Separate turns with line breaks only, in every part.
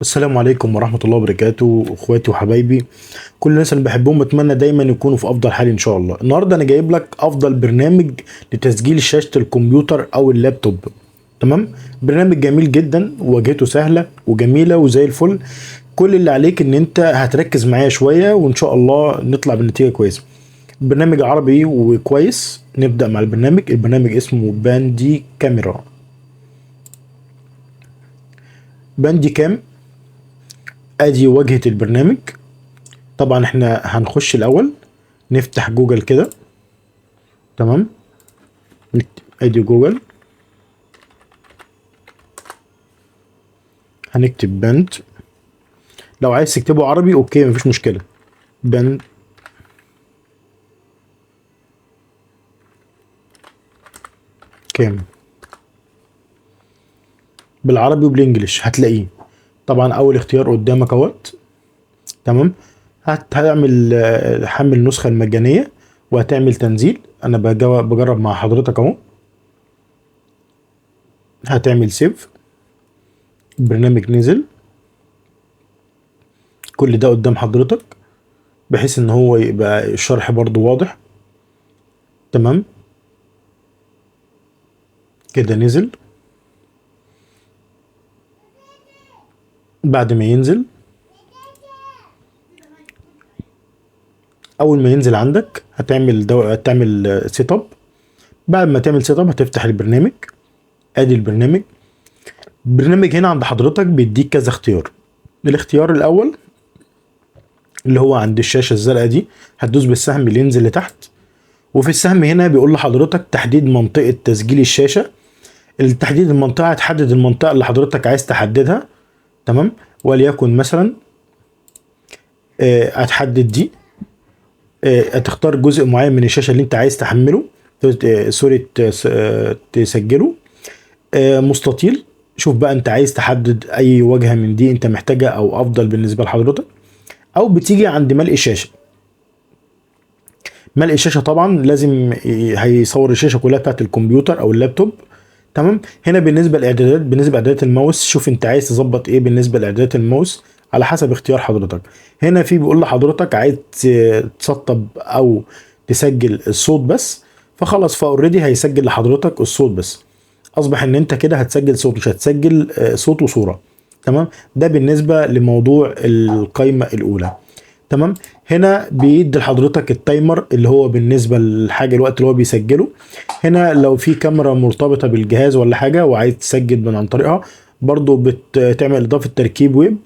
السلام عليكم ورحمة الله وبركاته، اخواتي وحبايبي، كل الناس اللي بحبهم بتمنى دايما يكونوا في افضل حال ان شاء الله. النهارده انا جايب لك افضل برنامج لتسجيل شاشة الكمبيوتر او اللابتوب. تمام. برنامج جميل جدا، واجهته سهلة وجميلة وزي الفل. كل اللي عليك ان انت هتركز معايا شوية وان شاء الله نطلع بنتيجة كويسة. برنامج عربي وكويس. نبدأ مع البرنامج اسمه باندي كاميرا. باندي كام. ادي واجهة البرنامج. طبعا احنا هنخش الاول نفتح جوجل كده. تمام. ادي جوجل. هنكتب بند. لو عايز تكتبه عربي اوكي مفيش مشكلة. بند كام بالعربي وبالانجلش هتلاقيه. طبعا اول اختيار قدامك اهوت. تمام. هتعمل حمل النسخة المجانية وهتعمل تنزيل. انا بجرب مع حضرتك اهو. هتعمل سيف. البرنامج نزل. كل ده قدام حضرتك بحيث ان هو يبقى الشرح برضو واضح. تمام. كده نزل. بعد ما ينزل، اول ما ينزل عندك هتعمل سيت اب. بعد ما تعمل سيت اب هتفتح البرنامج. ادي البرنامج هنا عند حضرتك بيديك كذا اختيار. الاختيار الاول اللي هو عند الشاشة الزرقاء دي، هتدوس بالسهم اللي ينزل لتحت، وفي السهم هنا بيقول لحضرتك تحديد منطقة تسجيل الشاشة. التحديد المنطقة هتحدد المنطقة اللي حضرتك عايز تحددها. تمام. وليكن مثلا هتحدد دي. هتختار جزء معين من الشاشة اللي انت عايز تحمله. سوري تسجله. مستطيل. شوف بقى انت عايز تحدد اي واجهة من دي انت محتاجها او افضل بالنسبة لحضرتك. او بتيجي عند ملء الشاشة. ملء الشاشة طبعا لازم هيصور الشاشة كلها بتاعت الكمبيوتر او اللابتوب. تمام. هنا بالنسبة لاعدادات الماوس، شوف انت عايز تظبط ايه بالنسبة لاعدادات الماوس على حسب اختيار حضرتك. هنا في بيقول لحضرتك عايز تسطب او تسجل الصوت بس، فخلاص فاوريدي هيسجل لحضرتك الصوت بس. اصبح ان انت كده هتسجل صوت، مش هتسجل صوت وصورة. تمام. ده بالنسبة لموضوع القائمة الاولى. تمام. هنا بيدي لحضرتك التايمر اللي هو بالنسبه للحاجه الوقت اللي هو بيسجله. هنا لو في كاميرا مرتبطه بالجهاز ولا حاجه وعايز تسجل من عن طريقها، برضو بتعمل اضافه تركيب ويب.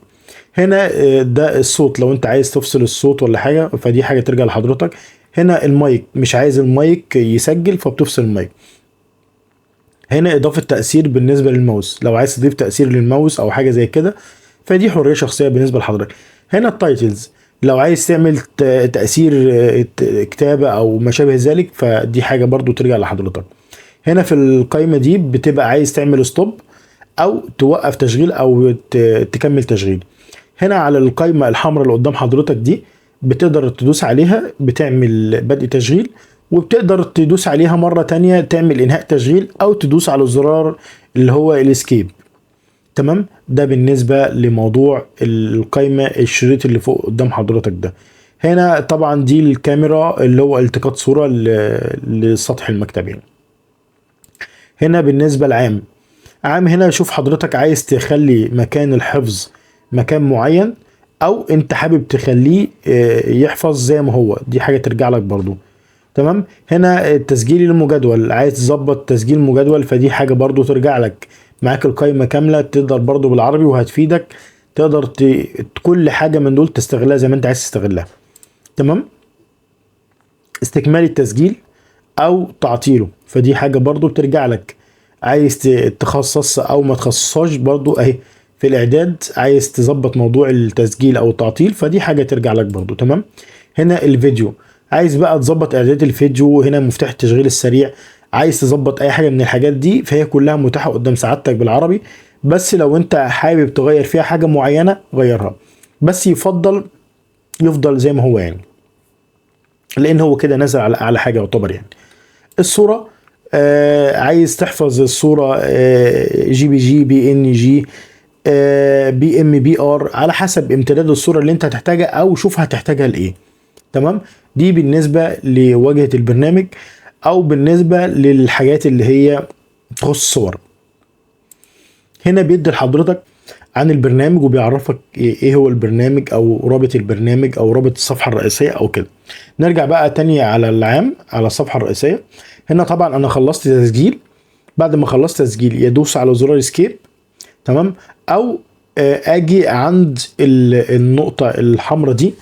هنا ده الصوت، لو انت عايز تفصل الصوت ولا حاجه فدي حاجه ترجع لحضرتك. هنا المايك، مش عايز المايك يسجل فبتفصل المايك. هنا اضافه تاثير بالنسبه للماوس، لو عايز تضيف تاثير للماوس او حاجه زي كده فدي حريه شخصيه بالنسبه لحضرتك. هنا التايتلز، لو عايز تعمل تاثير كتابه او ما شابه ذلك فدي حاجه برضو ترجع لحضرتك. هنا في القائمه دي بتبقى عايز تعمل ستوب او توقف تشغيل او تكمل تشغيل. هنا على القائمه الحمراء اللي قدام حضرتك دي بتقدر تدوس عليها بتعمل بدء تشغيل، وبتقدر تدوس عليها مرة تانية تعمل انهاء تشغيل او تدوس على الزرار اللي هو الاسكيب. تمام. ده بالنسبة لموضوع القائمة الشريط اللي فوق قدام حضرتك ده. هنا طبعا دي الكاميرا اللي هو التقاط صورة لسطح المكتب يعني. هنا بالنسبة لعام. هنا شوف حضرتك عايز تخلي مكان الحفظ مكان معين او انت حابب تخليه يحفظ زي ما هو، دي حاجة ترجع لك برضو. تمام. هنا التسجيل المجدول، عايز تظبط تسجيل مجدول فدي حاجة برضو ترجع لك. معاك القائمة كاملة، تقدر برضو بالعربي وهتفيدك. تقدر كل حاجة من دول تستغلها زي ما انت عايز تستغلها. تمام. استكمال التسجيل او تعطيله فدي حاجة برضو بترجع لك. عايز تخصص او ما تخصصهاش برضو اهي. في الاعداد عايز تظبط موضوع التسجيل او التعطيل فدي حاجة ترجع لك برضو. تمام. هنا الفيديو، عايز بقى تظبط اعدادات الفيديو. هنا مفتاح التشغيل السريع، عايز تظبط اي حاجة من الحاجات دي فهي كلها متاحة قدام سعادتك بالعربي. بس لو انت حابب تغير فيها حاجة معينة غيرها، بس يفضل زي ما هو يعني، لان هو كده نزل على اعلى حاجة يعتبر يعني. الصورة، عايز تحفظ الصورة جي بي جي بي ان جي BMPR على حسب امتداد الصورة اللي انت هتحتاجها، او شوف هتحتاجها لايه. تمام. دي بالنسبة لواجهة البرنامج، او بالنسبة للحاجات اللي هي تخص الصور. هنا بيدي لحضرتك عن البرنامج وبيعرفك ايه هو البرنامج، او رابط البرنامج، او رابط الصفحة الرئيسية او كده. نرجع بقى تاني على العام، على الصفحة الرئيسية. هنا طبعا انا خلصت تسجيل. بعد ما خلصت تسجيل يدوس على زرار اسكيب. تمام. او اجي عند النقطة الحمراء دي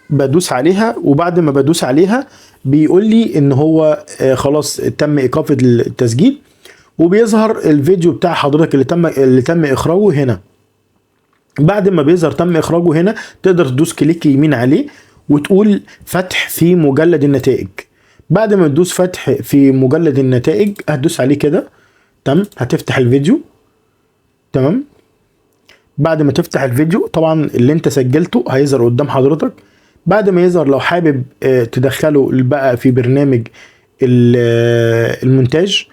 بدوس عليها، وبعد ما بدوس عليها بيقول لي ان هو خلاص تم ايقاف التسجيل، وبيظهر الفيديو بتاع حضرتك اللي تم اخراجه هنا. بعد ما بيظهر تم اخراجه هنا تقدر تدوس كليك يمين عليه وتقول فتح في مجلد النتائج. بعد ما تدوس فتح في مجلد النتائج هتدوس عليه كده. تمام. هتفتح الفيديو. تمام. بعد ما تفتح الفيديو طبعا اللي انت سجلته هيظهر قدام حضرتك. بعد ما يظهر لو حابب تدخله بقى في برنامج المونتاج،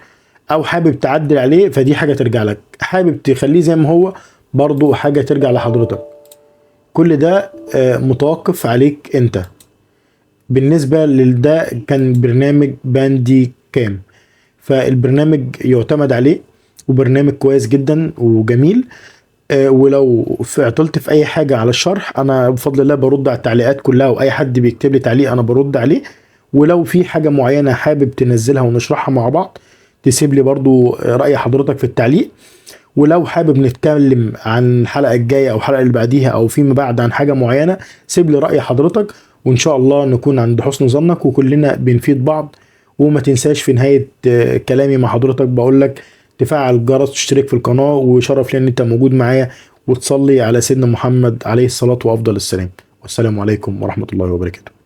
او حابب تعدل عليه، فدي حاجة ترجع لك. حابب تخليه زي ما هو، برضو حاجة ترجع لحضرتك. كل ده متوقف عليك انت. بالنسبة لده كان برنامج باندي كام، فالبرنامج يعتمد عليه، وبرنامج كويس جدا وجميل. ولو عطلت في اي حاجة على الشرح، انا بفضل الله برد على التعليقات كلها، واي حد بيكتب لي تعليق انا برد عليه. ولو في حاجة معينة حابب تنزلها ونشرحها مع بعض، تسيب لي برضو رأي حضرتك في التعليق. ولو حابب نتكلم عن الحلقة الجاية او الحلقة اللي بعديها او فيما بعد عن حاجة معينة، سيب لي رأي حضرتك، وان شاء الله نكون عند حسن ظنك وكلنا بنفيد بعض. وما تنساش في نهاية كلامي مع حضرتك بقول لك تفعل الجرس، تشترك في القناة، وشرف لي ان انت موجود معايا، وتصلي على سيدنا محمد عليه الصلاة وافضل السلام. والسلام عليكم ورحمة الله وبركاته.